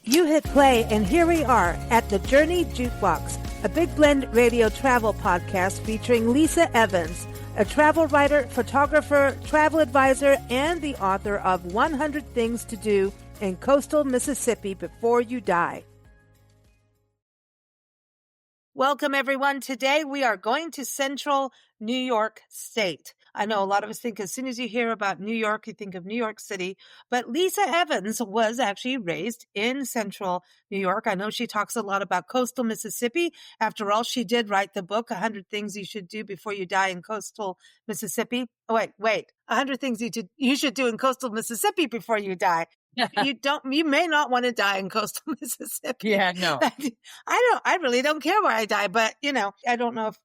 You hit play, and here we are at the Journey Jukebox, a Big Blend radio travel podcast featuring Lisa Evans, a travel writer, photographer, travel advisor, and the author of 100 Things to Do in Coastal Mississippi Before You Die. Welcome, everyone. Today we are going to Central New York State. I know a lot of us think as soon as you hear about New York, you think of New York City, but Lisa Evans was actually raised in Central New York. I know she talks a lot about coastal Mississippi. After all, she did write the book, 100 Things You Should Do Before You Die in Coastal Mississippi. Oh, wait, 100 Things You Should Do in Coastal Mississippi Before You Die. You may not want to die in coastal Mississippi. Yeah, no. I really don't care where I die, but I don't know if,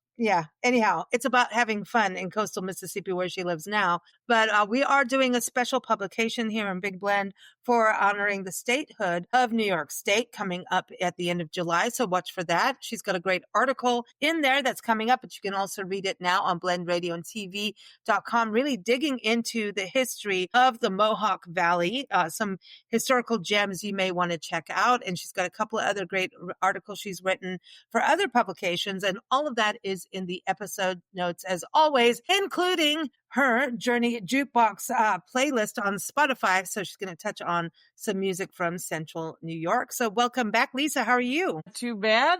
anyhow, it's about having fun in coastal Mississippi where she lives now. But we are doing a special publication here in Big Blend for honoring the statehood of New York State coming up at the end of July. So watch for that. She's got a great article in there that's coming up, but you can also read it now on blendradioandtv.com, really digging into the history of the Mohawk Valley, some historical gems you may want to check out. And she's got a couple of other great articles she's written for other publications. And all of that is in the episode notes, as always, including her Journey Jukebox playlist on Spotify. So she's going to touch on some music from Central New York. So welcome back, Lisa. How are you? Not too bad.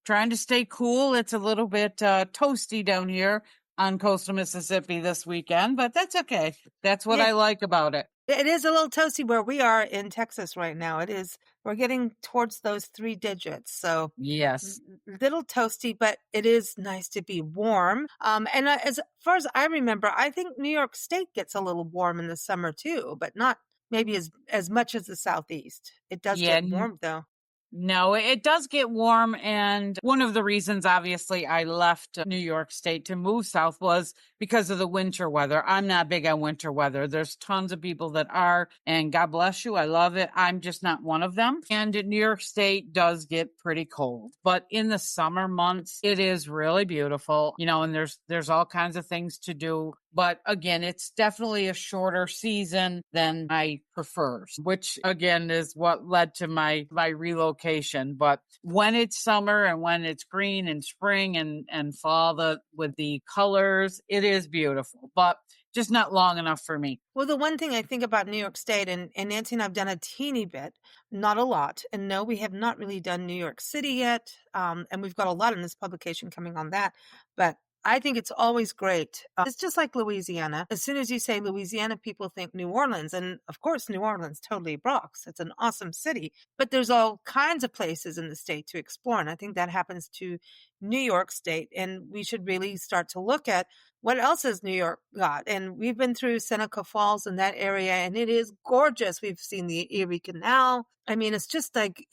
Trying to stay cool. It's a little bit toasty down here on coastal Mississippi this weekend, but that's okay. That's what I like about it. It is a little toasty where we are in Texas right now. It is. We're getting towards those 3 digits. So yes, little toasty, but it is nice to be warm. And as far as I remember, I think New York State gets a little warm in the summer too, but not maybe as much as the Southeast. It does get warm though. No, it does get warm. And one of the reasons, obviously, I left New York State to move south was because of the winter weather. I'm not big on winter weather. There's tons of people that are, and God bless you. I love it. I'm just not one of them. And New York State does get pretty cold, but in the summer months, it is really beautiful, and there's all kinds of things to do. But again, it's definitely a shorter season than I prefer, which again is what led to my relocation. But when it's summer and when it's green and spring and fall, with the colors, it is beautiful, but just not long enough for me. Well, the one thing I think about New York State, and Nancy and I've done a teeny bit, not a lot. And no, we have not really done New York City yet. And we've got a lot in this publication coming on that. But I think it's always great. It's just like Louisiana. As soon as you say Louisiana, people think New Orleans. And of course, New Orleans totally rocks. It's an awesome city. But there's all kinds of places in the state to explore. And I think that happens to New York State. And we should really start to look at what else has New York got. And we've been through Seneca Falls in that area, and it is gorgeous. We've seen the Erie Canal. I mean, it's just like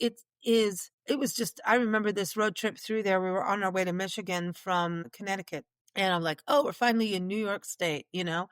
I remember this road trip through there. We were on our way to Michigan from Connecticut. And I'm like, oh, we're finally in New York State, Mhm.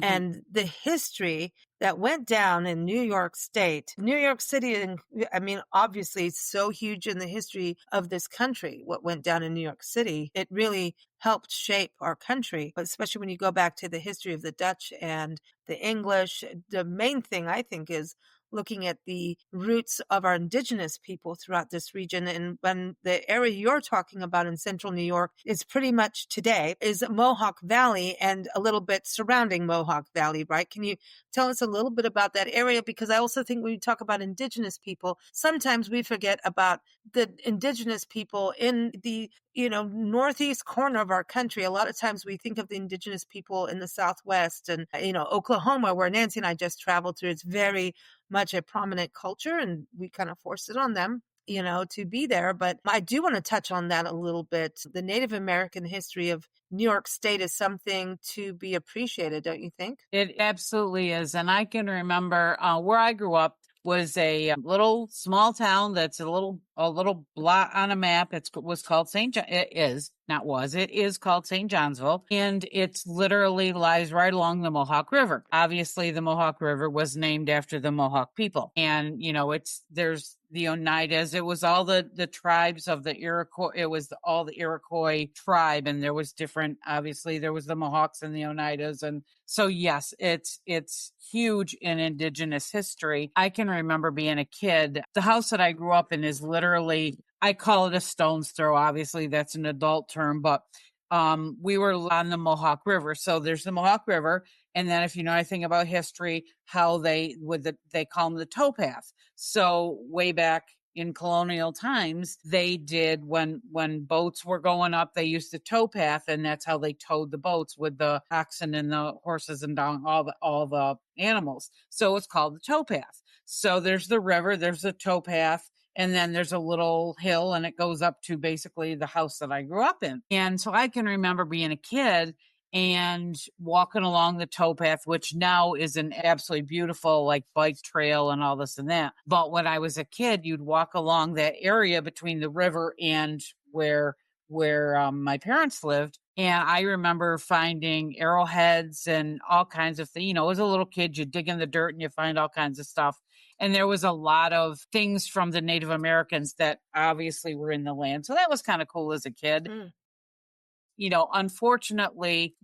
And the history that went down in New York State, New York City, and I mean, obviously it's so huge in the history of this country. What went down in New York City, it really helped shape our country, but especially when you go back to the history of the Dutch and the English. The main thing I think is looking at the roots of our indigenous people throughout this region. And when the area you're talking about in Central New York is pretty much today is Mohawk Valley and a little bit surrounding Mohawk Valley, right? Can you tell us a little bit about that area? Because I also think when we talk about indigenous people, sometimes we forget about the indigenous people in the northeast corner of our country. A lot of times we think of the indigenous people in the Southwest and, Oklahoma, where Nancy and I just traveled through. It's very much a prominent culture, and we kind of forced it on them, to be there. But I do want to touch on that a little bit. The Native American history of New York State is something to be appreciated, don't you think? It absolutely is. And I can remember where I grew up was a little small town that's a little a little blot on a map. It was called St. John. It is not was. It is called St. Johnsville, and it literally lies right along the Mohawk River. Obviously, the Mohawk River was named after the Mohawk people, and there's the Oneidas. It was all the tribes of the Iroquois. It was all the Iroquois tribe, and there was different. Obviously, there was the Mohawks and the Oneidas, and so yes, it's huge in Indigenous history. I can remember being a kid. The house that I grew up in is literally, I call it a stone's throw. Obviously, that's an adult term, but we were on the Mohawk River. So there's the Mohawk River, and then if you know anything about history, how they call them the towpath. So way back in colonial times, they did when boats were going up, they used the towpath, and that's how they towed the boats with the oxen and the horses and down all the animals. So it's called the towpath. So there's the river, there's the towpath, and then there's a little hill, and it goes up to basically the house that I grew up in. And so I can remember being a kid and walking along the towpath, which now is an absolutely beautiful like bike trail and all this and that. But when I was a kid, you'd walk along that area between the river and where my parents lived. And I remember finding arrowheads and all kinds of things. As a little kid, you dig in the dirt and you find all kinds of stuff. And there was a lot of things from the Native Americans that obviously were in the land. So that was kind of cool as a kid. Mm. Unfortunately,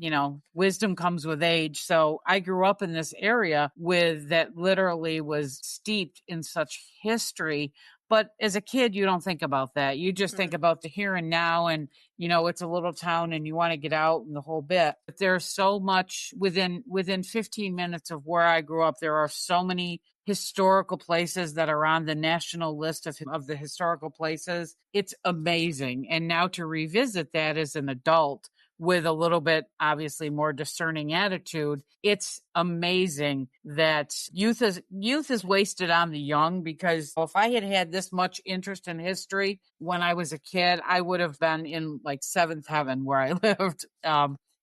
wisdom comes with age. So I grew up in this area that literally was steeped in such history. But as a kid, you don't think about that. You just think about the here and now, and it's a little town and you want to get out and the whole bit. But there's so much within 15 minutes of where I grew up. There are so many historical places that are on the national list of the historical places. It's amazing. And now to revisit that as an adult with a little bit, obviously, more discerning attitude, it's amazing that youth is wasted on the young, because if I had had this much interest in history when I was a kid, I would have been in like seventh heaven where I lived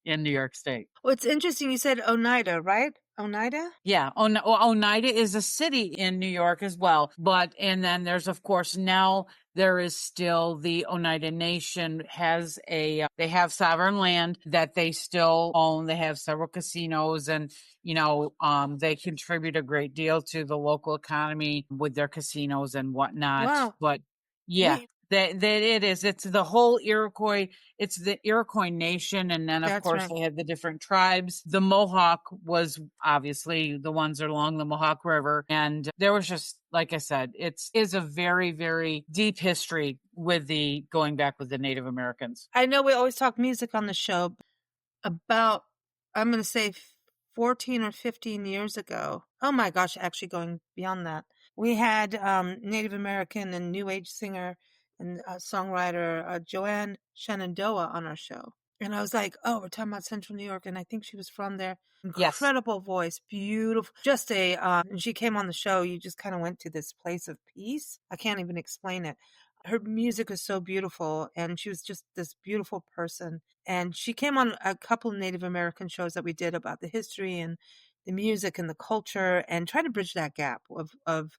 in New York State. Well, it's interesting. You said Oneida, right? Oneida? Yeah. Oneida is a city in New York as well. And then there's, of course, now there is still the Oneida Nation they have sovereign land that they still own. They have several casinos, and, they contribute a great deal to the local economy with their casinos and whatnot. Wow. But yeah. That it is. It's the whole Iroquois. It's the Iroquois Nation, and then of That's course right. they had the different tribes. The Mohawk was obviously the ones that are along the Mohawk River, and there was just, like I said, it is a very, very deep history with the going back with the Native Americans. I know we always talk music on the show. About, I'm going to say 14 or 15 years ago. Oh my gosh, actually going beyond that. We had Native American and New Age singer and songwriter Joanne Shenandoah on our show. And I was like, oh, we're talking about Central New York. And I think she was from there. Yes. Incredible voice, beautiful. And she came on the show. You just kind of went to this place of peace. I can't even explain it. Her music was so beautiful, and she was just this beautiful person. And she came on a couple of Native American shows that we did about the history and the music and the culture, and try to bridge that gap of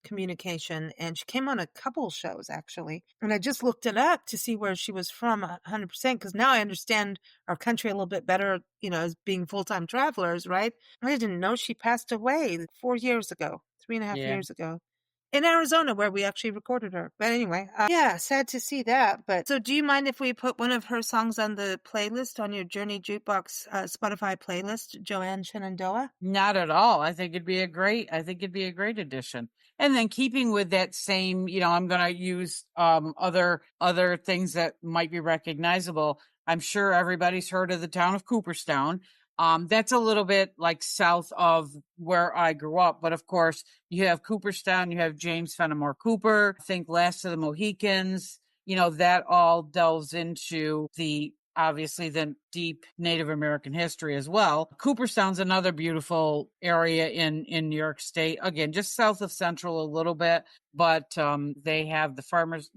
communication. And she came on a couple shows actually, and I just looked it up to see where she was from 100%, because now I understand our country a little bit better, as being full-time travelers, right? I didn't know she passed away 4 years ago, 3.5 years ago, in Arizona, where we actually recorded her. But anyway, yeah, sad to see that. But so do you mind if we put one of her songs on the playlist, on your Journey Jukebox Spotify playlist, Joanne Shenandoah? Not at all. I think it'd be a great addition. And then keeping with that same, I'm going to use other things that might be recognizable. I'm sure everybody's heard of the town of Cooperstown. That's a little bit like south of where I grew up. But of course, you have Cooperstown, you have James Fenimore Cooper, I think Last of the Mohicans, that all delves into obviously the deep Native American history as well. Cooperstown's another beautiful area in New York State. Again, just south of Central a little bit, but they have the Farmers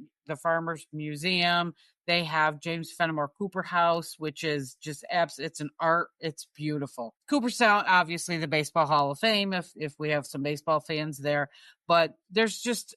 Museum. They have James Fenimore Cooper House, which is just it's an art. It's beautiful. Cooperstown, obviously the Baseball Hall of Fame, if we have some baseball fans there, but there's just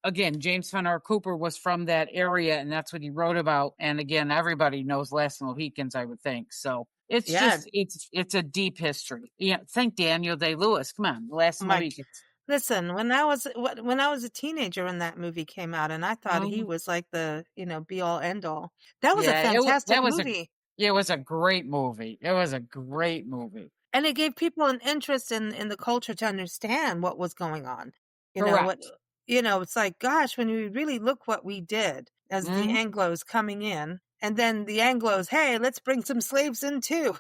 again, James Fenner Cooper was from that area, and that's what he wrote about. And again, everybody knows Last Mohicans, I would think. So it's Yeah, just it's a deep history. Yeah, think Daniel Day Lewis. Come on, Last my Mohicans. listen, when I was a teenager when that movie came out, and I thought he Mhm. was like the, be all end all. That was a Yeah, fantastic that was movie. it was a great movie. It was a great movie. And it gave people an interest in the culture to understand what was going on. You know, what Correct. it's like, gosh, when we really look what we did as the Hmm. Anglos coming in, and then the Anglos, hey, let's bring some slaves in too.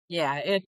Yeah, it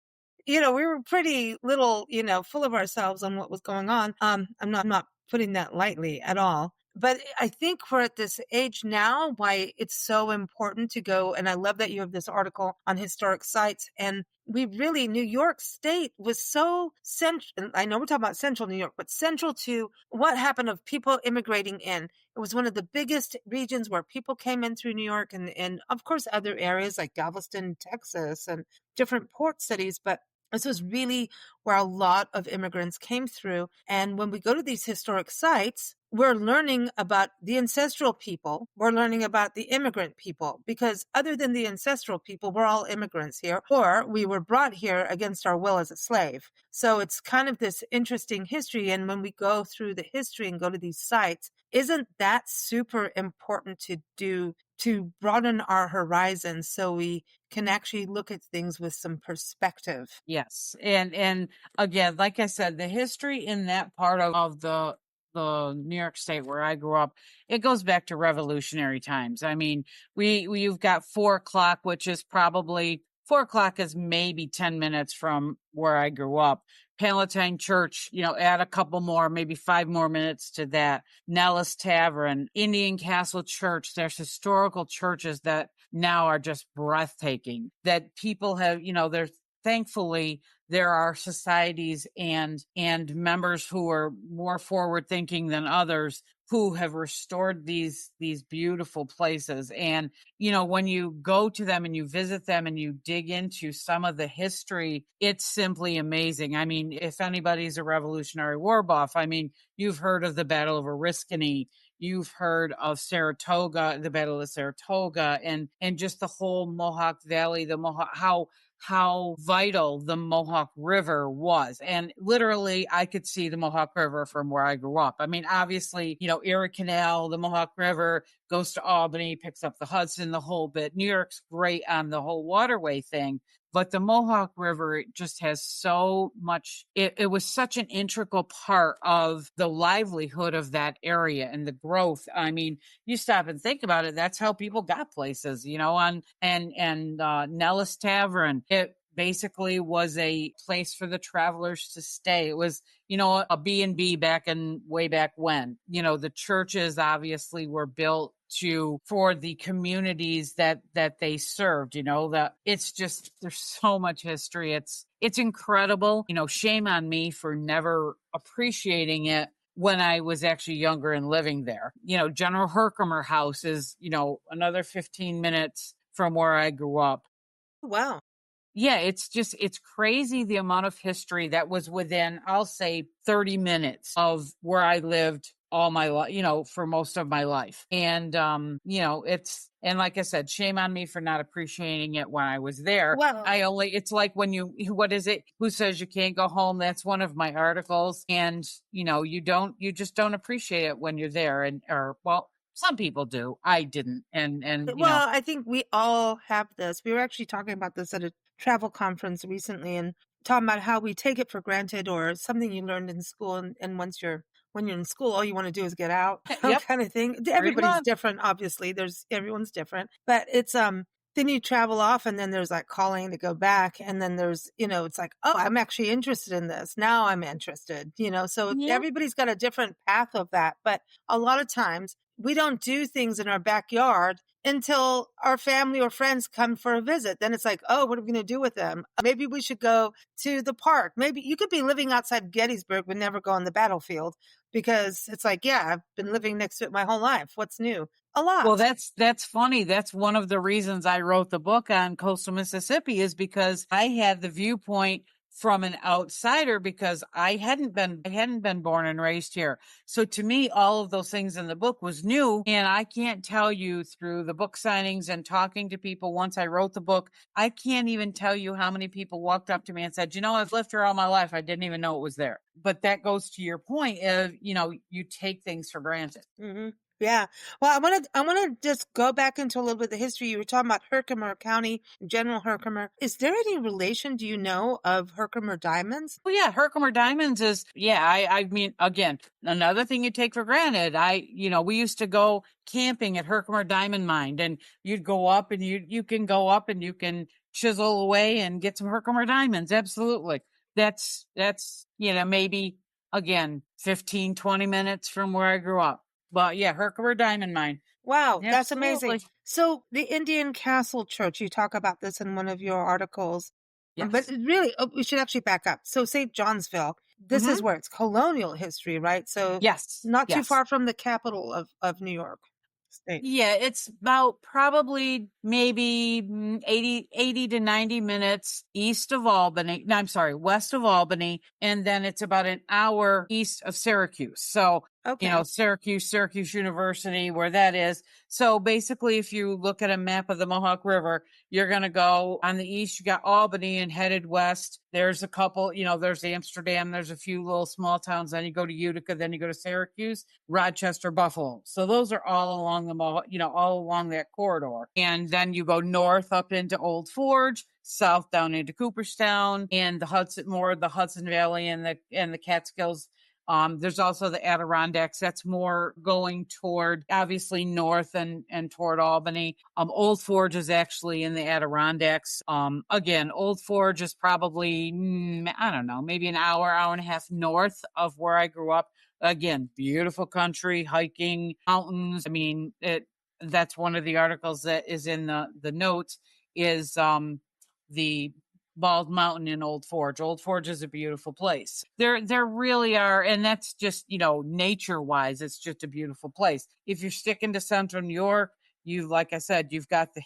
We were pretty little, full of ourselves on what was going on. I'm not putting that lightly at all. But I think we're at this age now why it's so important to go. And I love that you have this article on historic sites. And New York State was so central. I know we're talking about central New York, but central to what happened of people immigrating in. It was one of the biggest regions where people came in through New York and of course, other areas like Galveston, Texas, and different port cities. But this was really where a lot of immigrants came through. And when we go to these historic sites, we're learning about the ancestral people. We're learning about the immigrant people because other than the ancestral people, we're all immigrants here, or we were brought here against our will as a slave. So it's kind of this interesting history. And when we go through the history and go to these sites, isn't that super important to do to broaden our horizons so we can actually look at things with some perspective? Yes. And again, like I said, the history in that part of the New York State where I grew up, it goes back to revolutionary times. I mean, you've got 4 o'clock, which is probably 4 o'clock is maybe 10 minutes from where I grew up. Palatine Church, add a couple more, maybe 5 more minutes to that. Nellis Tavern, Indian Castle Church. There's historical churches that now are just breathtaking that people have, there's thankfully there are societies and members who are more forward thinking than others who have restored these beautiful places. And when you go to them and you visit them and you dig into some of the history, it's simply amazing. I mean, if anybody's a Revolutionary War buff, I mean, you've heard of the Battle of Oriskany, you've heard of Saratoga, the Battle of Saratoga, and just the whole Mohawk Valley, the Mohawk, how vital the Mohawk River was. And literally, I could see the Mohawk River from where I grew up. I mean, obviously, Erie Canal, the Mohawk River goes to Albany, picks up the Hudson, the whole bit. New York's great on the whole waterway thing. But the Mohawk River it just has so much, it was such an integral part of the livelihood of that area and the growth. I mean, you stop and think about it, that's how people got places, on and Nellis Tavern. It basically was a place for the travelers to stay. It was, a B&B back in way back when. The churches obviously were built for the communities that they served. That it's just there's so much history. It's incredible. Shame on me for never appreciating it when I was actually younger and living there. General Herkimer House is, another 15 minutes from where I grew up. Wow. Yeah, it's crazy the amount of history that was within, I'll say, 30 minutes of where I lived all my life, for most of my life. And and like I said, shame on me for not appreciating it when I was there. Well, It's like when what is it? Who says you can't go home? That's one of my articles. And, you just don't appreciate it when you're there. Or, well, some people do. I didn't. And. I think we all have this. We were actually talking about this at a travel conference recently and talking about how we take it for granted or something you learned in school. And when you're in school, all you want to do is get out Yep, kind of thing. pretty Everybody's much. different, obviously. Everyone's different, but then you travel off and then there's like calling to go back. And then there's, it's like, oh, I'm actually interested in this. Now I'm interested, so Yeah. everybody's got a different path of that. But a lot of times we don't do things in our backyard until our family or friends come for a visit. Then it's like, oh, what are we going to do with them? Maybe we should go to the park. Maybe you could be living outside Gettysburg but never go on the battlefield because it's like, yeah, I've been living next to it my whole life. What's new? A Well, lot. that's funny. That's one of the reasons I wrote the book on coastal Mississippi is because I had the viewpoint from an outsider because I hadn't been born and raised here. So to me, all of those things in the book was new. And I can't tell you through the book signings and talking to people once I wrote the book, I can't even tell you how many people walked up to me and said, I've lived here all my life. I didn't even know it was there. But that goes to your point of, you take things for granted. Hmm. Yeah. Well, I want to just go back into a little bit of the history. You were talking about Herkimer County, General Herkimer. Is there any relation, do you know, of Herkimer diamonds? Well, yeah, Herkimer Diamonds is, yeah, I mean, again, another thing you take for granted. We used to go camping at Herkimer Diamond Mine, and you'd go up and you can go up and you can chisel away and get some Herkimer diamonds. Absolutely. That's, maybe again, 15, 20 minutes from where I grew up. But yeah, Herkimer Diamond Mine. Wow, that's amazing. Absolutely. So the Indian Castle Church, you talk about this in one of your articles, but Yes. really, we should actually back up. So St. Johnsville, this is Hmm. where it's colonial history, right? So Yes. not too Yes. far from the capital of New York State. Yeah, it's about probably maybe 80 to 90 minutes east of Albany. No, I'm sorry, west of Albany. And then it's about an hour east of Syracuse. So, Okay. Syracuse University, where that is. So basically, if you look at a map of the Mohawk River, you're going to go on the east, you got Albany and headed west. There's a couple, there's Amsterdam, there's a few little small towns. Then you go to Utica, then you go to Syracuse, Rochester, Buffalo. So those are all along the, all along that corridor. And then you go north up into Old Forge, south down into Cooperstown and the Hudson Valley and the Catskills. There's also the Adirondacks. That's more going toward obviously north and toward Albany. Old Forge is actually in the Adirondacks. Again, Old Forge is probably, I don't know, maybe an hour and a half north of where I grew up. Again, beautiful country, hiking, mountains. I mean, that's one of the articles that is in the notes is the Bald Mountain in Old Forge. Old Forge is a beautiful place. There really are, and that's just, nature wise, it's just a beautiful place. If you're sticking to Central New York, like I said, you've got the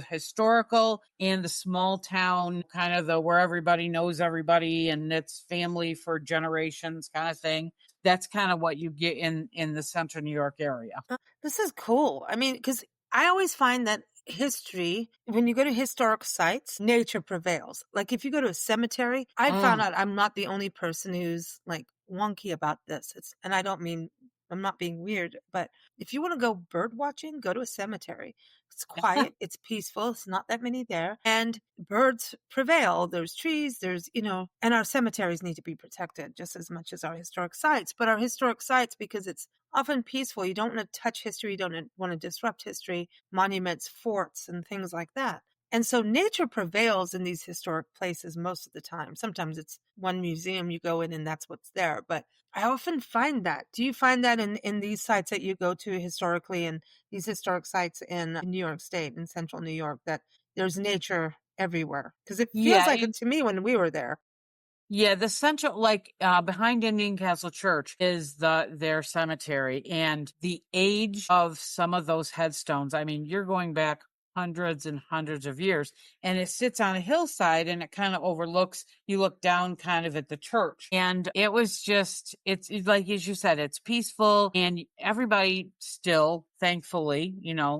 historical and the small town, kind of the where everybody knows everybody and it's family for generations kind of thing. That's kind of what you get in the Central New York area. This is cool. I mean, because I always find that history, when you go to historic sites, nature prevails. Like if you go to a cemetery, I found Mm. out I'm not the only person who's like wonky about this. And I don't mean I'm not being weird, but if you want to go bird watching, go to a cemetery. It's quiet, it's peaceful, it's not that many there, and birds prevail. There's trees, and our cemeteries need to be protected just as much as our historic sites. But our historic sites, because it's often peaceful, you don't want to touch history, you don't want to disrupt history, monuments, forts, and things like that. And so nature prevails in these historic places most of the time. Sometimes it's one museum you go in and that's what's there. But I often find that. Do you find that in these sites that you go to historically and these historic sites in New York State, in central New York, that there's nature everywhere? Because it feels Yeah, like it to me when we were there. yeah, the central, like behind Indian Castle Church, is their cemetery, and the age of some of those headstones. I mean, you're going back hundreds and hundreds of years, and it sits on a hillside, and it kind of overlooks. You look down, kind of at the church, and it was just it's like as you said, it's peaceful, and everybody still, thankfully,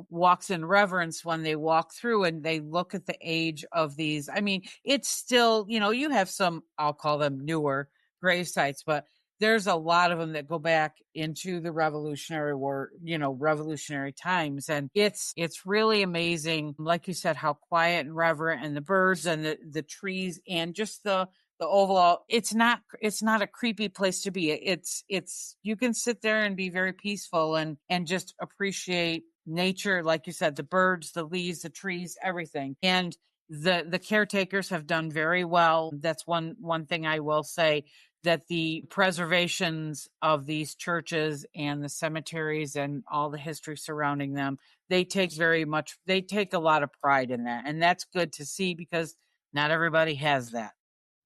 walks in reverence when they walk through and they look at the age of these. I mean, it's still, you have some, I'll call them newer grave sites, but there's a lot of them that go back into the Revolutionary War, revolutionary times. And it's really amazing, like you said, how quiet and reverent and the birds and the trees and just the overall, it's not a creepy place to be. It's you can sit there and be very peaceful and just appreciate nature, like you said, the birds, the leaves, the trees, everything. And the caretakers have done very well. That's one thing I will say, that the preservations of these churches and the cemeteries and all the history surrounding them, they take a lot of pride in that. And that's good to see because not everybody has that.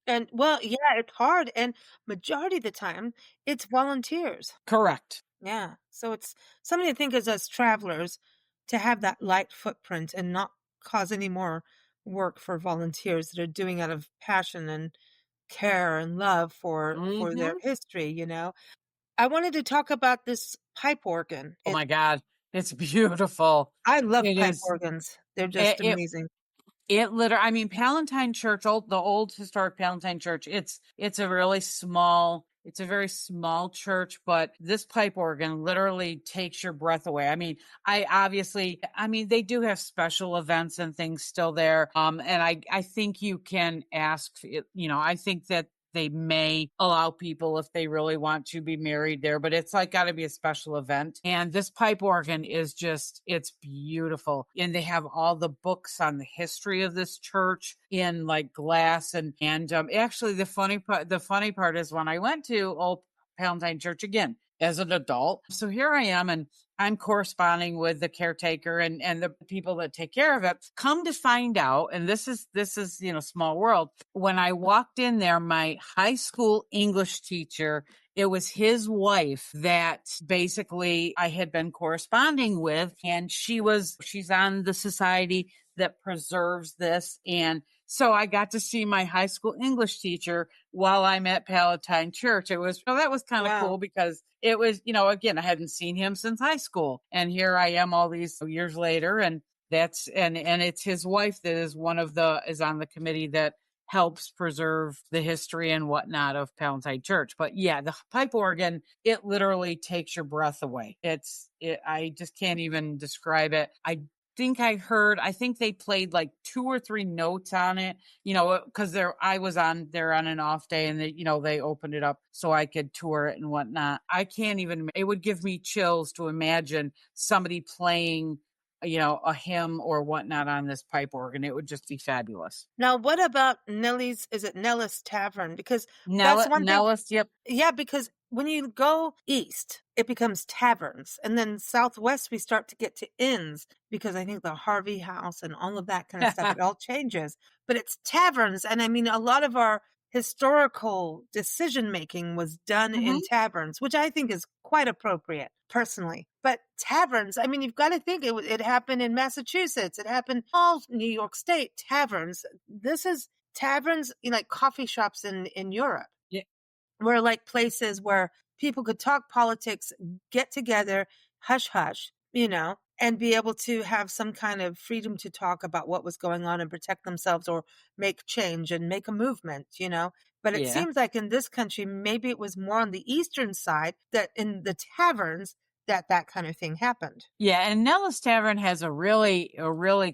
And well, yeah, it's hard. And majority of the time, it's volunteers. Correct. Yeah. So it's something to think as us travelers to have that light footprint and not cause any more work for volunteers that are doing out of passion and care and love for their Hmm. history, you know? I wanted to talk about this pipe organ. Oh my God. It's beautiful. I love It pipe is. organs. They're It, just it amazing. It literally, I mean, Palatine Church, the old historic Palatine Church, it's a really small, it's a very small church, but this pipe organ literally takes your breath away. I mean, I mean, they do have special events and things still there. And I think you can ask, I think that they may allow people if they really want to be married there, but it's like got to be a special event. And this pipe organ is just, it's beautiful. And they have all the books on the history of this church in like glass. And actually the funny part is when I went to Old Palatine Church again as an adult. So here I am, and I'm corresponding with the caretaker and the people that take care of it. Come to find out, and this is, small world. When I walked in there, my high school English teacher, it was his wife that basically I had been corresponding with, and she's on the society that preserves this. And so I got to see my high school English teacher while I'm at Palatine Church. That was kind of Wow. cool because it was, again, I hadn't seen him since high school. And here I am all these years later. And and it's his wife that is on the committee that helps preserve the history and whatnot of Palatine Church. But yeah, the pipe organ, it literally takes your breath away. I just can't even describe it. I think they played like 2 or 3 notes on it, because I was on there on an off day, and they opened it up so I could tour it and whatnot. I can't even, it would give me chills to imagine somebody playing, a hymn or whatnot on this pipe organ. It would just be fabulous. Now, what about Nellie's? Is it Nellis Tavern? Because that's one thing. Nellis, yep. Yeah, because when you go east, it becomes taverns. And then southwest, we start to get to inns because I think the Harvey House and all of that kind of stuff, it all changes. But it's taverns. And I mean, a lot of our historical decision making was done in Hmm. taverns, which I think is quite appropriate personally. But taverns, I mean, you've got to think it happened in Massachusetts, it happened all New York State taverns. This is taverns, like coffee shops in Europe Yeah. were like places where people could talk politics, get together, hush hush, and be able to have some kind of freedom to talk about what was going on and protect themselves or make change and make a movement. But it Yeah. seems like in this country, maybe it was more on the eastern side that in the taverns that kind of thing happened. Yeah, and Nellis Tavern has a really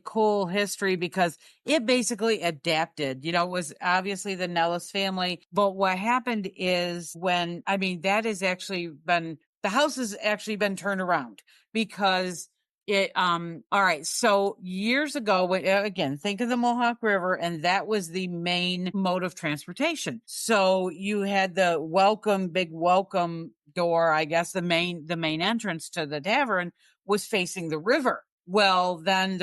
cool history because it basically adapted. It was obviously the Nellis family, but what happened is that has actually been the house has actually been turned around because all right, so years ago, again, think of the Mohawk River, and that was the main mode of transportation. So you had the big welcome door, I guess the main entrance to the tavern was facing the river. Well, then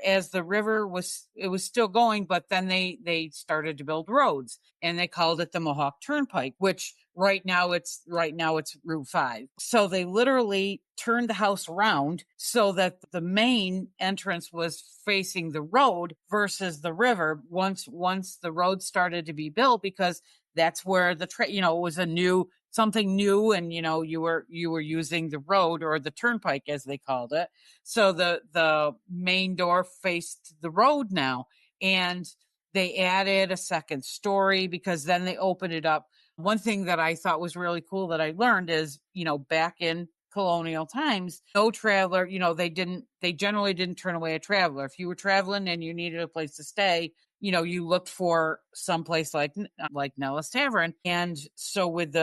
as the river was still going, but then they started to build roads, and they called it the Mohawk Turnpike, which right now it's Route 5. So they literally turned the house around so that the main entrance was facing the road versus the river once the road started to be built, because that's where it was something new, and you were using the road or the turnpike as they called it. So the main door faced the road now, and they added a second story because then they opened it up. One thing that I thought was really cool that I learned is, back in colonial times, no traveler, they generally didn't turn away a traveler. If you were traveling and you needed a place to stay, you looked for someplace like Nellis Tavern. And so with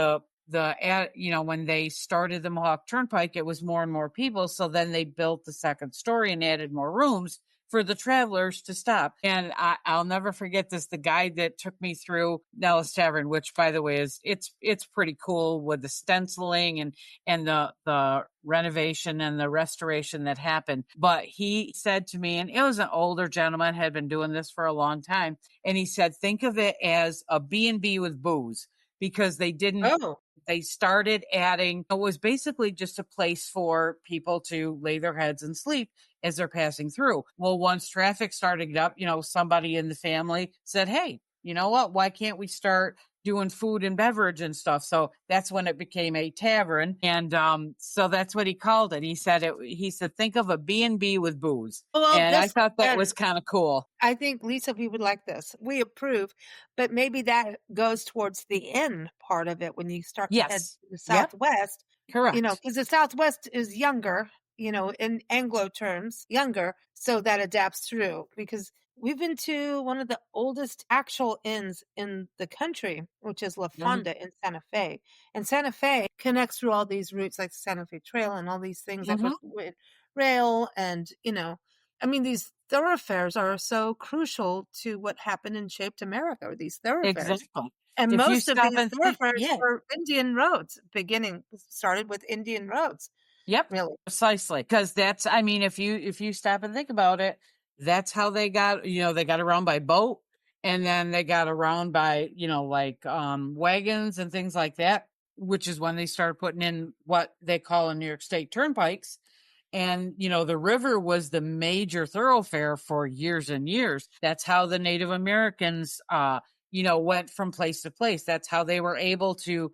when they started the Mohawk Turnpike, it was more and more people. So then they built the second story and added more rooms for the travelers to stop. And I'll never forget this. The guide that took me through Nellis Tavern, which by the way it's pretty cool with the stenciling and the renovation and the restoration that happened. But he said to me, and it was an older gentleman, had been doing this for a long time, and he said, think of it as a B&B with booze, because Oh, they started adding, it was basically just a place for people to lay their heads and sleep as they're passing through. Well, once traffic started up, somebody in the family said, hey, you know what? Why can't we start doing food and beverage and stuff? So that's when it became a tavern. And so that's what he called it. He said, think of a B&B with booze. Well, And I this thought that was and kind of cool. I think, Lisa, we would like this. We approve, but maybe that goes towards the inn part of it when you start to head Yes. to the Yep. Southwest, Correct. because the Southwest is younger, in Anglo terms, younger, so that adapts through. Because we've been to one of the oldest actual inns in the country, which is La Hmm. Fonda in Santa Fe. And Santa Fe connects through all these routes like Santa Fe Trail and all these things that Hmm. goes with rail and, I mean, these thoroughfares are so crucial to what happened and shaped America, or these thoroughfares. Exactly. And If you most of stop these and think, thoroughfares yeah. were Indian roads, started with Indian roads, Yep, really. precisely. Because that's, I mean, if you stop and think about it, that's how they got, they got around by boat, and then they got around by, like wagons and things like that, which is when they started putting in what they call in New York State turnpikes. And, the river was the major thoroughfare for years and years. That's how the Native Americans, went from place to place. That's how they were able to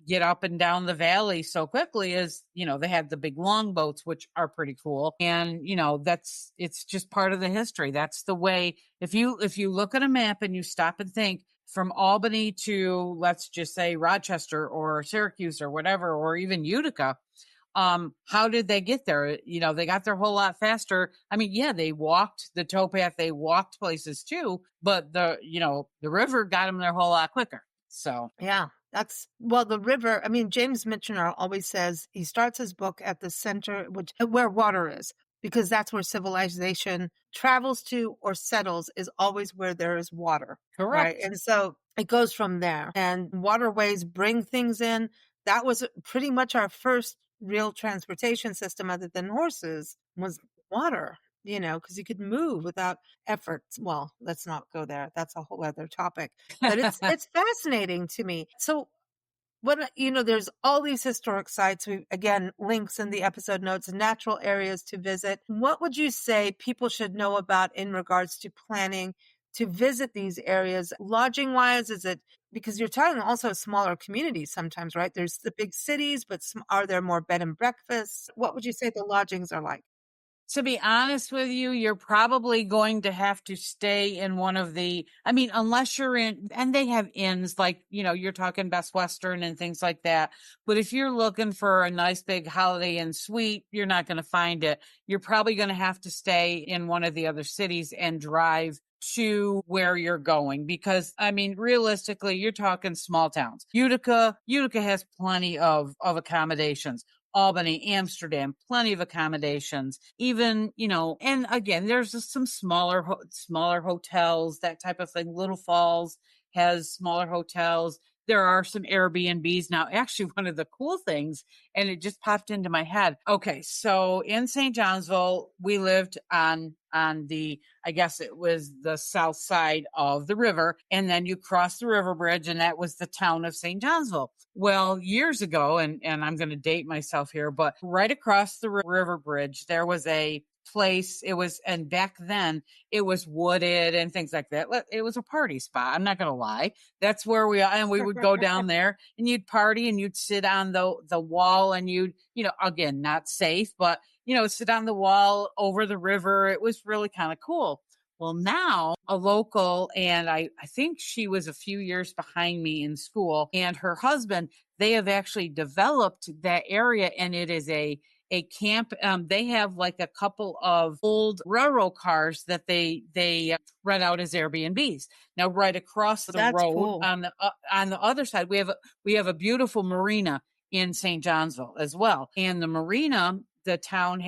get up and down the valley so quickly, as, they had the big longboats, which are pretty cool. And, it's just part of the history. That's the way, if you look at a map and you stop and think from Albany to, let's just say, Rochester or Syracuse or whatever, or even Utica, how did they get there? They got there a whole lot faster. I mean, yeah, they walked the towpath, they walked places too, but the river got them there a whole lot quicker. So Yeah, well, the river. I mean, James Michener always says he starts his book at the center, which where water is, because that's where civilization travels to or settles, is always where there is water, right? correct. And so it goes from there. And waterways bring things in. That was pretty much our first real transportation system, other than horses, was water. Because you could move without effort. Well, let's not go there. That's a whole other topic, but it's fascinating to me. So there's all these historic sites. We again links in the episode notes, natural areas to visit. What would you say people should know about in regards to planning to visit these areas? Lodging wise, is it, because you're talking also smaller communities sometimes, right? There's the big cities, but are there more bed and breakfasts? What would you say the lodgings are like? To be honest with you, you're probably going to have to stay in one of I mean, unless you're in, and they have inns like, you're talking Best Western and things like that. But if you're looking for a nice big Holiday Inn suite, you're not going to find it. You're probably going to have to stay in one of the other cities and drive to where you're going, because I mean, realistically, you're talking small towns. Utica has plenty of accommodations. Albany, Amsterdam, plenty of accommodations. Even, and again, there's just some smaller hotels, that type of thing. Little Falls has smaller hotels. There are some Airbnbs now. Actually, one of the cool things, and it just popped into my head. Okay, so in St. Johnsville, we lived on the, I guess it was the south side of the river, and then you cross the river bridge, and that was the town of St. Johnsville. Well, years ago, and I'm going to date myself here, but right across the river bridge, there was a place. And back then it was wooded and things like that. It was a party spot. I'm not going to lie. That's where and we would go down there and you'd party and you'd sit on the wall and you'd, again, not safe, but sit on the wall over the river. It was really kind of cool. Well, now a local, and I think she was a few years behind me in school, and her husband, they have actually developed that area, and it is a camp. They have like a couple of old railroad cars that they rent out as Airbnbs. Now, right across the That's road cool. on the other side, we have a beautiful marina in St. Johnsville as well. And the marina, the town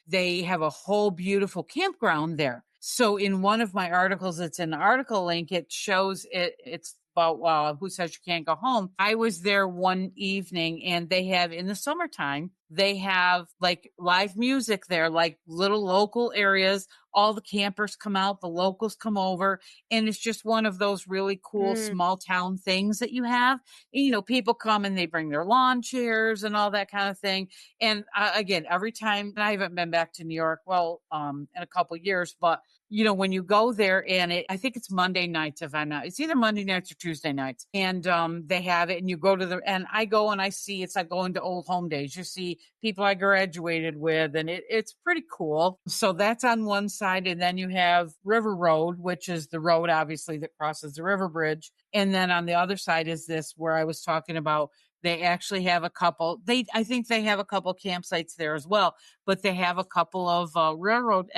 they have a whole beautiful campground there. So in one of my articles, it's an article link. It shows it's about who says you can't go home. I was there one evening and they have, in the summertime, they have like live music there, like little local areas all the campers come out, the locals come over, and it's just one of those really cool Mm, small town things that you have. You know, people come and they bring their lawn chairs and all that kind of thing. And again, every time, and I haven't been back to New York, well, in a couple years, but you know, when you go there and I think it's Monday nights, if I'm not, it's either Monday nights or Tuesday nights. And they have it and you go to and I go and I see, it's like going to old home days. You see people I graduated with and it's pretty cool. So that's on one side. And then you have River Road, which is the road obviously that crosses the river bridge. And then on the other side is this where I was talking about. They actually have a couple. I think they have a couple campsites there as well, but they have a couple of railroad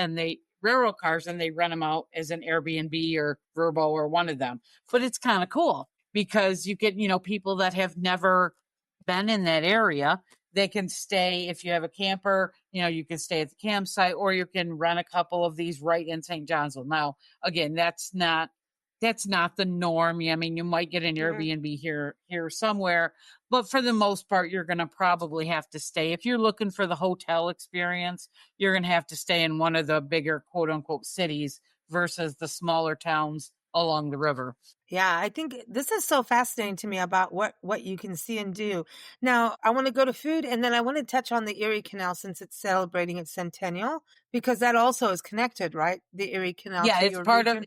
cars and they rent them out as an Airbnb or Verbo or one of them. But it's kind of cool because you get, you know, people that have never been in that area. They can stay if you have a camper, you know, you can stay at the campsite or you can rent a couple of these right in St. Johnsville. Now, again, that's not the norm. I mean, you might get an mhm. Airbnb here somewhere, but for the most part, you're going to probably have to stay. If you're looking for the hotel experience, you're going to have to stay in one of the bigger quote unquote cities versus the smaller towns along the river. Yeah, I think this is so fascinating to me about what you can see and do. Now, I want to go to food, and then I want to touch on the Erie Canal since it's celebrating its centennial, because that also is connected, right? The Erie Canal Yeah, to it's your part of region.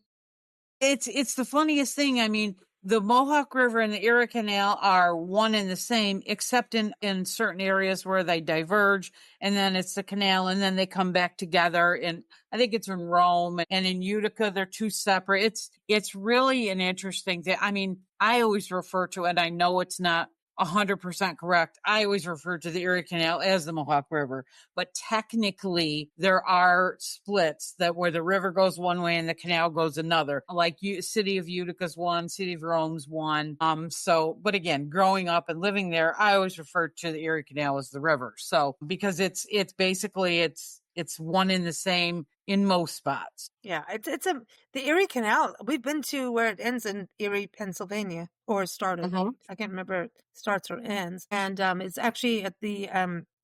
it's the funniest thing. I mean, the Mohawk River and the Erie Canal are one and the same, except in certain areas where they diverge, and then it's the canal, and then they come back together. And I think it's in Rome and in Utica, they're two separate. It's really an interesting thing. I mean, I always refer to it. I know it's not 100% correct. I always refer to the Erie Canal as the Mohawk River, but technically there are splits that where the river goes one way and the canal goes another. Like city of Utica's one, city of Rome's one. So, but again, growing up and living there, I always refer to the Erie Canal as the river. So because it's basically it's one in the same in most spots. Yeah, it's a the Erie Canal. We've been to where it ends in Erie, Pennsylvania, or started. Mhm. I can't remember if it starts or ends. And it's actually at the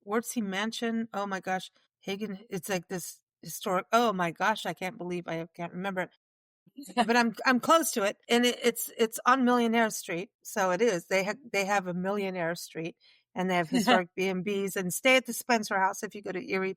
Wordsey Mansion. Oh my gosh, Hagen. It's like this historic. Oh my gosh, I can't believe I can't remember it. But I'm close to it, and it's on Millionaire Street, so it is. They have a Millionaire Street, and they have historic B&Bs, and stay at the Spencer House if you go to Erie,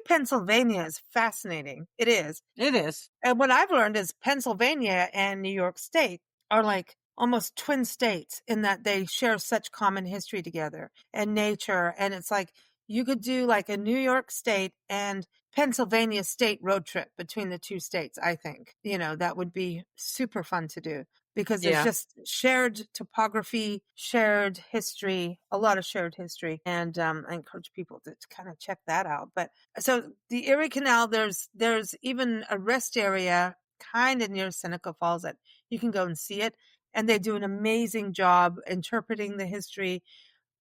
Pennsylvania is fascinating. It is. It is. And what I've learned is Pennsylvania and New York State are like almost twin states in that they share such common history together and nature. And it's like you could do like a New York State and Pennsylvania state road trip between the two states, I think. You know, that would be super fun to do because there's Yeah. just shared topography, shared history, a lot of shared history. And I encourage people to kind of check that out. But so the Erie Canal, there's even a rest area kind of near Seneca Falls that you can go and see it. And they do an amazing job interpreting the history.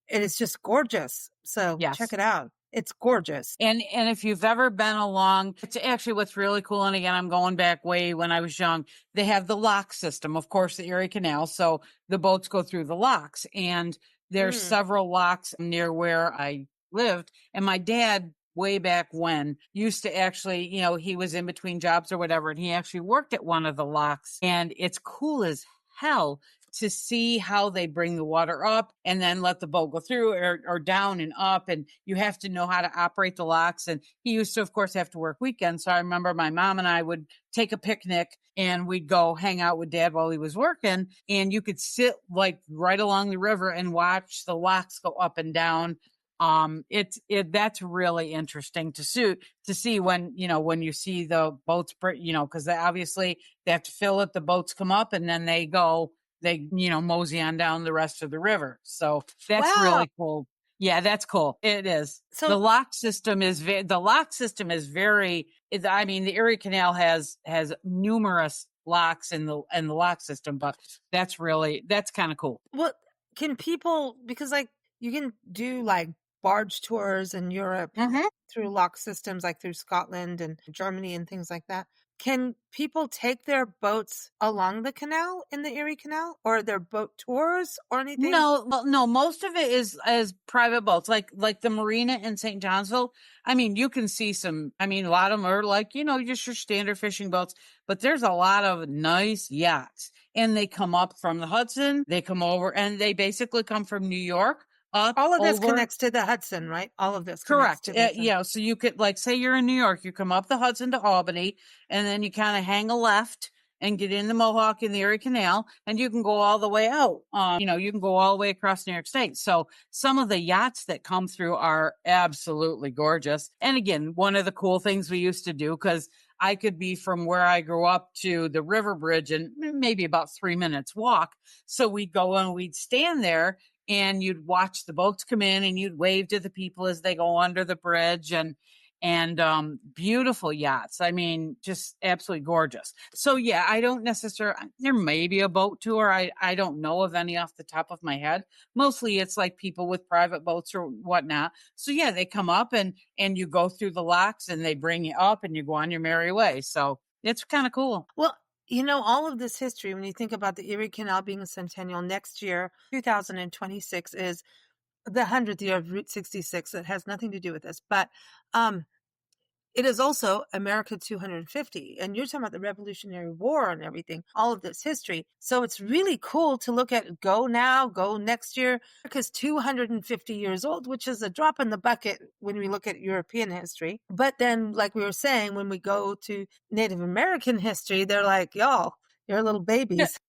And it's just gorgeous. So check Yes. it out. It's gorgeous. And if you've ever been along, it's actually what's really cool. And again, I'm going back way when I was young. They have the lock system, of course, the Erie Canal. So the boats go through the locks, and there's Mm. several locks near where I lived. And my dad, way back when, used to actually, you know, he was in between jobs or whatever, and he actually worked at one of the locks. And it's cool as hell to see how they bring the water up and then let the boat go through or down and up. And you have to know how to operate the locks. And he used to, of course, have to work weekends. So I remember my mom and I would take a picnic and we'd go hang out with dad while he was working. And you could sit like right along the river and watch the locks go up and down. That's really interesting to see when, you know, when you see the boats, you know, because obviously they have to fill it, the boats come up and then they, you know, mosey on down the rest of the river. So that's Wow. really cool. Yeah, that's cool. It is. So The lock system is I mean, the Erie Canal has numerous locks in the lock system, but that's kind of cool. what can people, because like you can do like barge tours in Europe Hmm. through lock systems, like through Scotland and Germany and things like that. Can people take their boats along the canal in the Erie Canal, or their boat tours or anything? No, well, no, most of it is private boats, like the marina in St. Johnsville. I mean, you can see some. I mean, a lot of them are like just your standard fishing boats, but there's a lot of nice yachts, and they come up from the Hudson. They come over, and they basically come from New York up All of this over. connects to the Hudson, right? All of this connects Correct. to the Hudson. So you could, like, say you're in New York, you come up the Hudson to Albany, and then you kind of hang a left and get in the Mohawk in the Erie Canal, and you can go all the way out. You can go all the way across New York State. So some of the yachts that come through are absolutely gorgeous. And again, one of the cool things we used to do, because I could be from where I grew up to the river bridge in maybe about 3 minutes walk. So we'd go and we'd stand there and you'd watch the boats come in and you'd wave to the people as they go under the bridge, and beautiful yachts. I mean, just absolutely gorgeous. So yeah, I don't necessarily, there may be a boat tour. I don't know of any off the top of my head. Mostly it's like people with private boats or whatnot. So yeah, they come up and you go through the locks and they bring you up and you go on your merry way. So it's kind of cool. Well, all of this history, when you think about the Erie Canal being a centennial next year, 2026 is the 100th year of Route 66. It has nothing to do with this, but um, it is also America 250. And you're talking about the Revolutionary War and everything, all of this history. So it's really cool to look at go now, go next year. America's 250 years old, which is a drop in the bucket when we look at European history. But then, like we were saying, when we go to Native American history, they're like, y'all, you're little babies.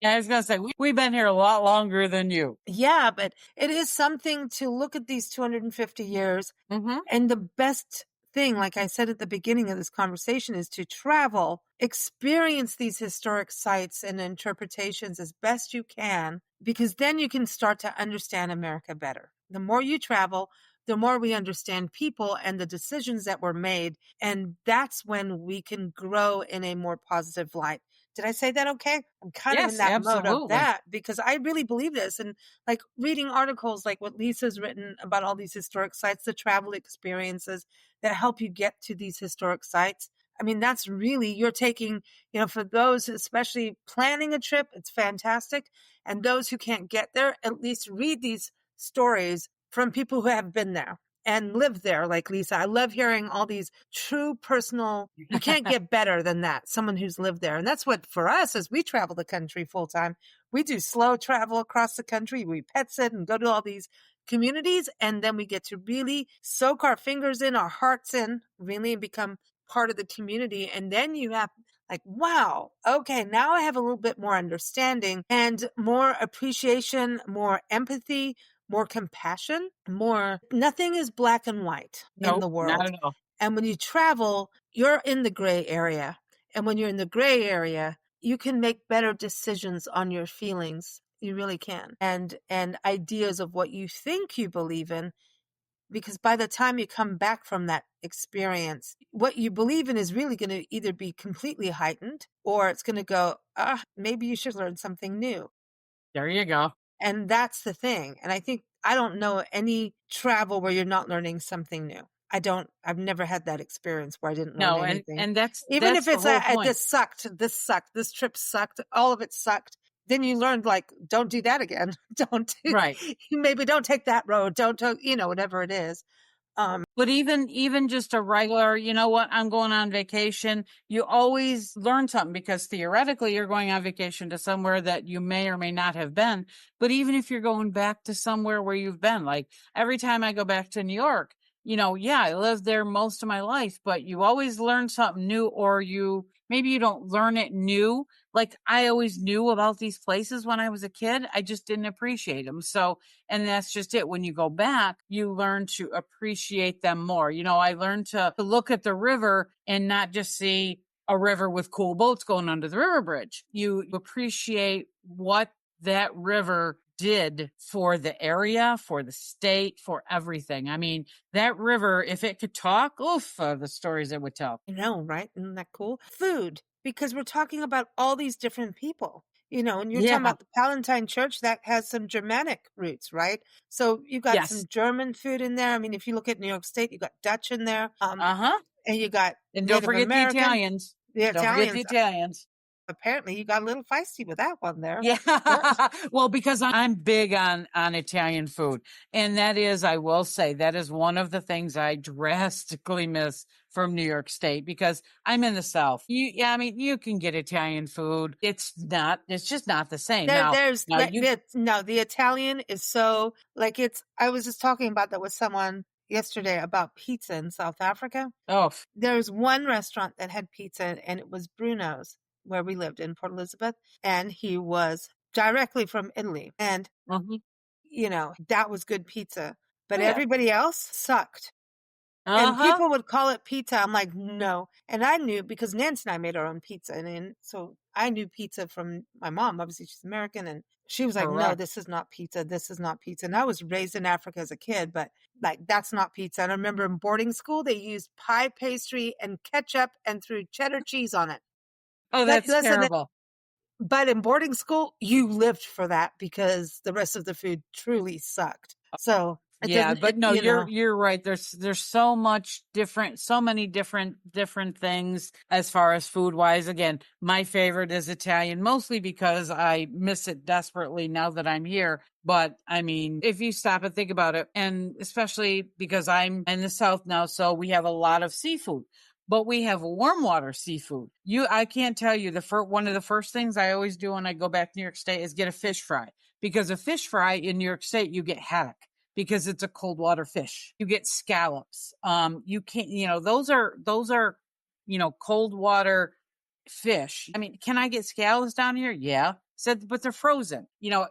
Yeah, I was going to say, we've been here a lot longer than you. Yeah, but it is something to look at these 250 years. Mm-hmm. And the best thing, like I said at the beginning of this conversation, is to travel, experience these historic sites and interpretations as best you can, because then you can start to understand America better. The more you travel, the more we understand people and the decisions that were made. And that's when we can grow in a more positive light. Did I say that okay? I'm kind of in Yes, that mode of absolutely. that because I really believe this. And like reading articles like what Lisa's written about all these historic sites, the travel experiences that help you get to these historic sites. I mean, that's really, you're taking, for those, especially planning a trip, it's fantastic. And those who can't get there, at least read these stories from people who have been there and lived there, like Lisa. I love hearing all these true personal, you can't get better than that, someone who's lived there. And that's what for us, as we travel the country full time, we do slow travel across the country. We pet sit and go to all these communities. And then we get to really soak our fingers in, our hearts in, really become part of the community. And then you have like, wow, okay, now I have a little bit more understanding and more appreciation, more empathy, more compassion, more, nothing is black and white in the Nope, not world. at all. And when you travel, you're in the gray area. And when you're in the gray area, you can make better decisions on your feelings. You really can. And ideas of what you think you believe in, because by the time you come back from that experience, what you believe in is really going to either be completely heightened or it's going to go, maybe you should learn something new. There you go. And that's the thing. And I don't know any travel where you're not learning something new. I've never had that experience where I didn't learn No, and anything. and that's Even if that's the it's whole point. this sucked, this trip sucked, all of it sucked. Then you learned, like, don't do that again. Right. Maybe don't take that road. Don't, whatever it is. But even just a regular, you know what, I'm going on vacation, you always learn something because theoretically you're going on vacation to somewhere that you may or may not have been. But even if you're going back to somewhere where you've been, like every time I go back to New York, yeah, I lived there most of my life, but you always learn something new, or maybe you don't learn it new. Like I always knew about these places when I was a kid. I just didn't appreciate them. So, and that's just it. When you go back, you learn to appreciate them more. I learned to look at the river and not just see a river with cool boats going under the river bridge. You appreciate what that river did for the area, for the state, for everything. I mean, that river, if it could talk, oof, the stories it would tell. I know, right? Isn't that cool? Food, because we're talking about all these different people, and you're talking Yeah. about the Palatine Church that has some Germanic roots, right? So you got Yes. some German food in there. I mean, if you look at New York State, you got Dutch in there, Uh huh. and you got And don't Native forget the American. Italians. The Don't forget the Italians, Italians. apparently you got a little feisty with that one there. Yeah. Yes. Well, because I'm big on Italian food. And that is, I will say, that is one of the things I drastically miss from New York State because I'm in the South. Yeah, I mean, you can get Italian food. It's just not the same. There's Now you, no, the Italian is so like I was just talking about that with someone yesterday about pizza in South Africa. oh, There's one restaurant that had pizza and it was Bruno's where we lived in Port Elizabeth, and he was directly from Italy. And mhm. that was good pizza, but Oh, yeah. everybody else sucked. And Uh-huh. people would call it pizza. I'm like, no. And I knew because Nancy and I made our own pizza. And so I knew pizza from my mom. Obviously, she's American. And she was like, no, Correct. this is not pizza. This is not pizza. And I was raised in Africa as a kid, but like, that's not pizza. And I remember in boarding school, they used pie pastry and ketchup and threw cheddar cheese on it. Oh, that's Listen, terrible. but in boarding school, you lived for that because the rest of the food truly sucked. So it Yeah, doesn't, but no, you know. you're right. There's so much different, so many different things as far as food wise. Again, my favorite is Italian, mostly because I miss it desperately now that I'm here. But I mean, if you stop and think about it, and especially because I'm in the South now, so we have a lot of seafood. But we have warm water seafood. I can't tell you one of the first things I always do when I go back to New York State is get a fish fry because a fish fry in New York State you get haddock because it's a cold water fish. You get scallops. You can't, those are, cold water fish. I mean, can I get scallops down here? Yeah. Said, but they're frozen.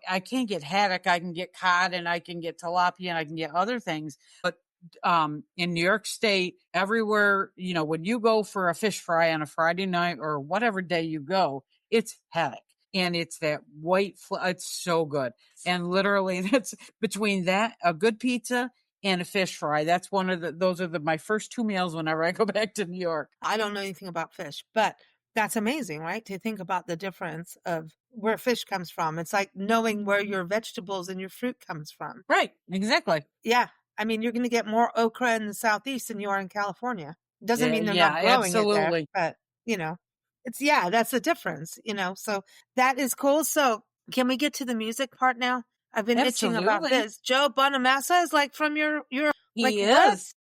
I can't get haddock. I can get cod and I can get tilapia and I can get other things. But in New York State, everywhere, when you go for a fish fry on a Friday night or whatever day you go, it's haddock. And it's that it's so good. And literally that's between that, a good pizza and a fish fry. That's those are my first two meals whenever I go back to New York. I don't know anything about fish, but that's amazing, right? To think about the difference of where fish comes from. It's like knowing where your vegetables and your fruit comes from. Right. Exactly. Yeah. I mean, you're going to get more okra in the Southeast than you are in California. Doesn't Yeah. mean they're Yeah. not growing it there, Absolutely. but that's the difference. So that is cool. So can we get to the music part now? I've been itching about Absolutely. this. Joe Bonamassa is like from your like He what? is.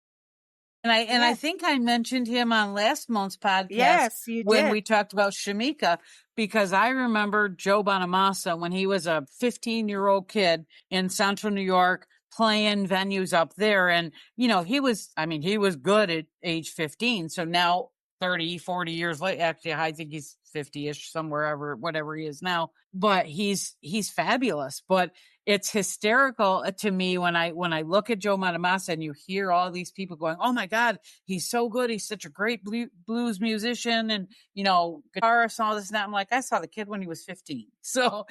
And I Yeah. think I mentioned him on last month's podcast Yes, you when did. we talked about Shamika, because I remember Joe Bonamassa when he was a 15-year-old kid in Central New York playing venues up there. And, he was good at age 15. So now 30, 40 years later, actually, I think he's 50-ish somewhere, whatever he is now, but he's fabulous. But it's hysterical to me when I look at Joe Bonamassa and you hear all these people going, "Oh my God, he's so good! He's such a great blues musician and guitarist and all this and that." I'm like, I saw the kid when he was 15, so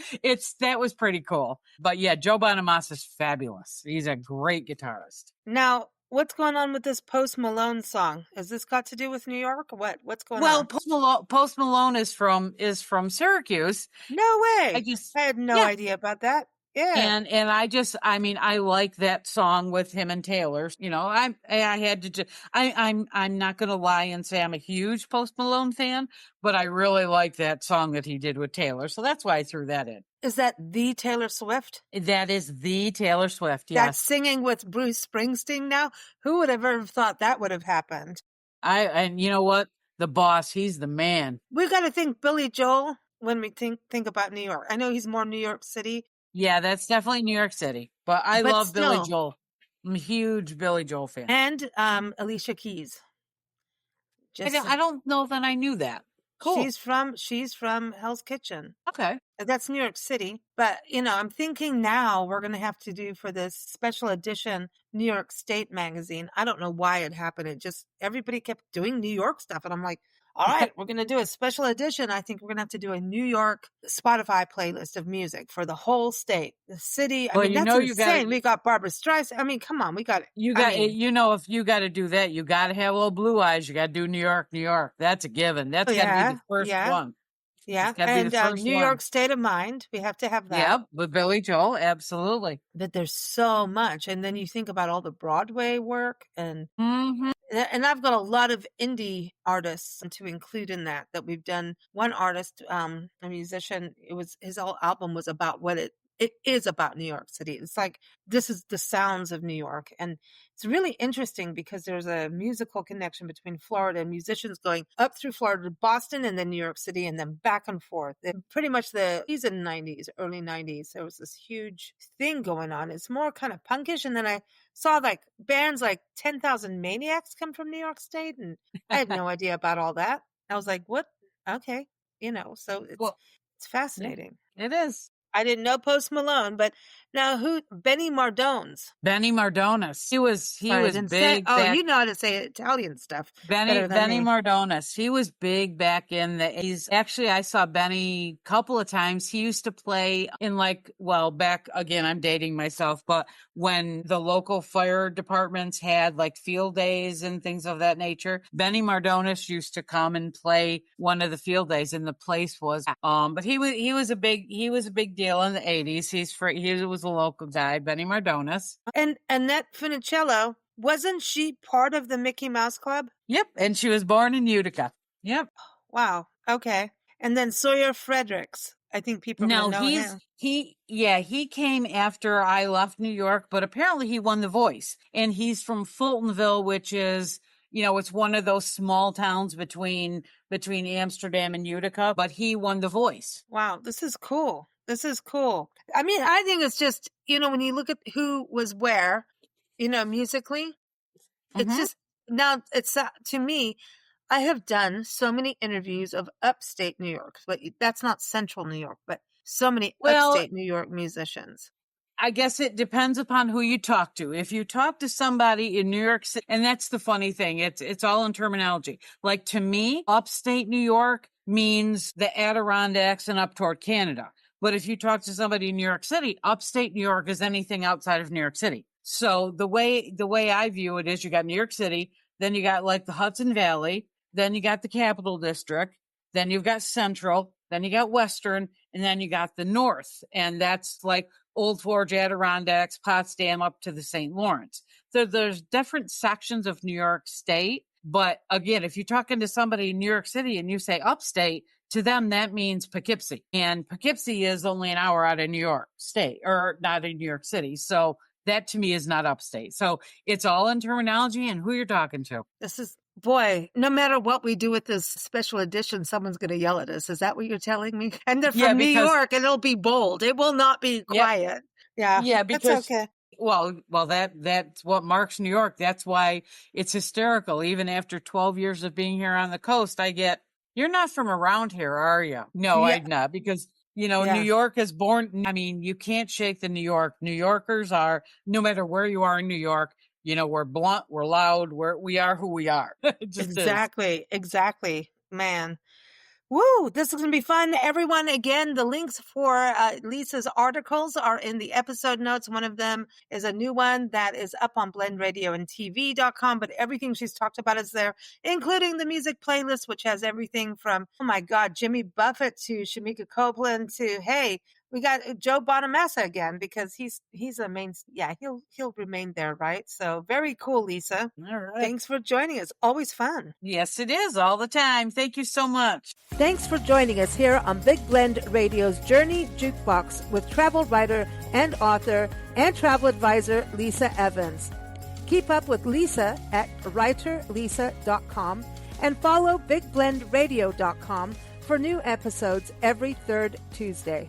that was pretty cool. But yeah, Joe Bonamassa is fabulous. He's a great guitarist. Now, what's going on with this Post Malone song? Has this got to do with New York or what? What's going Well, on? Post Malone is from Syracuse. No I way. just I had no yeah, idea about that. Yeah. And I like that song with him and Taylor. I had to just I'm not gonna lie and say I'm a huge Post Malone fan, but I really like that song that he did with Taylor. So that's why I threw that in. Is that the Taylor Swift? That is the Taylor Swift, That's yes. singing with Bruce Springsteen now? Who would have ever thought that would have happened? And you know what? The boss, he's the man. We got to think Billy Joel when we think about New York. I know he's more New York City, Yeah, that's definitely New York City. But I but love Billy still. Joel. I'm a huge Billy Joel fan. And Alicia Keys. Just I don't know that I knew that. Cool. she's from Hell's Kitchen. Okay. That's New York City. But, I'm thinking now we're going to have to do for this special edition New York State magazine. I don't know why it happened. Everybody kept doing New York stuff. And I'm like, all right, we're going to do a special edition. I think we're going to have to do a New York Spotify playlist of music for the whole state, the city. I Well, mean, that's insane. We got Barbara Streisand. I mean, come on, we got it. If you got to do that, you got to have a little Blue Eyes. You got to do New York, New York. That's a given. That's got to be Yeah, the first yeah. one. Yeah, It's got to be the and first New one. York State of Mind, we have to have that. Yep, with Billy Joel, absolutely. But there's so much, and then you think about all the Broadway work, Hmm. and I've got a lot of indie artists to include in that we've done. One artist, a musician, his whole album was about what it is about New York City. It's like, this is the sounds of New York. And it's really interesting because there's a musical connection between Florida and musicians going up through Florida to Boston and then New York City and then back and forth. And pretty much he's in the 90s, early 90s. There was this huge thing going on. It's more kind of punkish. And then I saw like bands like 10,000 Maniacs come from New York State. And I had no idea about all that. I was like, what? Okay. So Well, it's yeah, fascinating. it is. I didn't know Post Malone, but now Benny Mardones. Benny Mardones. He Sorry, I was didn't say. big Oh, back. you know how to say Italian stuff Benny better than Benny me. Mardones. He was big back in the 80s. Actually, I saw Benny a couple of times. He used to play in back again, I'm dating myself, but when the local fire departments had like field days and things of that nature, Benny Mardones used to come and play one of the field days, and the place was but he was a big deal in the 80s. He was a local guy, Benny Mardones. And Annette Funicello, wasn't she part of the Mickey Mouse Club? Yep, and she was born in Utica. Yep. Wow. Okay. And then Sawyer Fredericks. I think people are going No, to know him. he came after I left New York, but apparently he won The Voice. And he's from Fultonville, which is, it's one of those small towns between Amsterdam and Utica, but he won The Voice. Wow. This is cool. This is cool. I mean, I think it's just, when you look at who was where, musically, it's just, now it's to me, I have done so many interviews of upstate New York, but that's not central New York, but so many upstate New York musicians. I guess it depends upon who you talk to. If you talk to somebody in New York City, and that's the funny thing, it's all in terminology. Like to me, upstate New York means the Adirondacks and up toward Canada. But if you talk to somebody in New York City, upstate New York is anything outside of New York City. So the way I view it is you got New York City, then you got like the Hudson Valley, then you got the Capital District, then you've got Central, then you got Western, and then you got the North. And that's like Old Forge, Adirondacks, Potsdam up to the St. Lawrence. So there's different sections of New York State. But again, if you're talking to somebody in New York City and you say upstate, to them, that means Poughkeepsie. And Poughkeepsie is only an hour out of New York State, or not in New York City. So that to me is not upstate. So it's all in terminology and who you're talking to. This is, boy, no matter what we do with this special edition, someone's going to yell at us. Is that what you're telling me? And they're from New York, and it'll be bold. It will not be quiet. Yeah. Yeah, because that's okay. Well, that's what marks New York. That's why it's hysterical. Even after 12 years of being here on the coast, I get, you're not from around here, are you? No, Yeah. I'm not, because New York is born. I mean, you can't shake the New York. New Yorkers are, no matter where you are in New York, we're blunt, we're loud, we are who we are. It just Exactly. Exactly. Man. Woo, this is going to be fun. Everyone, again, the links for Lisa's articles are in the episode notes. One of them is a new one that is up on blendradioandtv.com, but everything she's talked about is there, including the music playlist, which has everything from, oh my God, Jimmy Buffett to Shamika Copeland to, hey, we got Joe Bonamassa again, because he's a main, he'll remain there, right? So very cool, Lisa. All right. Thanks for joining us. Always fun. Yes, it is all the time. Thank you so much. Thanks for joining us here on Big Blend Radio's Journey Jukebox with travel writer and author and travel advisor Lisa Evans. Keep up with Lisa at writerlisa.com and follow bigblendradio.com for new episodes every third Tuesday.